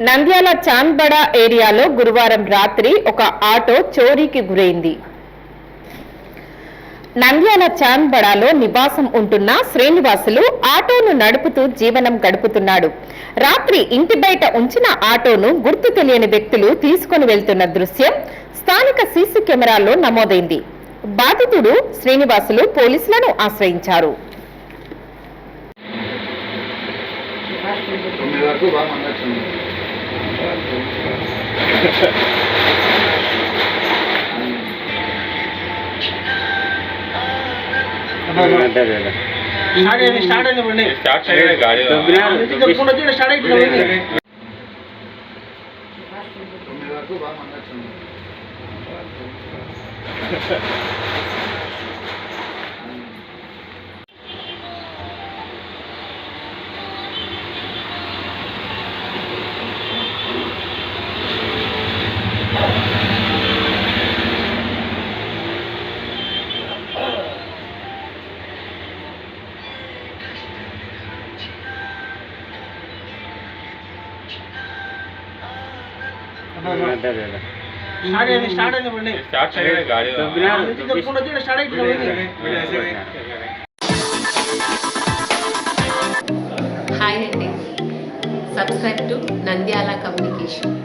నంద్యాల చాంద్బడ ఏరియాలో గురువారం రాత్రి ఒక ఆటో చోరీకి గురైంది. నంద్యాల చాంద్బడలో నివాసం ఉంటున్న శ్రీనివాసులు ఆటోను నడుపుతూ జీవనం గడుపుతున్నాడు. రాత్రి ఇంటి బయట ఉంచిన ఆటోను గుర్తు తెలియని వ్యక్తులు తీసుకుని వెళ్తున్న దృశ్యం స్థానిక సీసీ కెమెరాల్లో నమోదైంది. బాధితుడు శ్రీనివాసులు పోలీసులను ఆశ్రయించారు. హాయ్ అండి, సబ్స్క్రైబ్ టు నంద్యాల కమ్యూనికేషన్.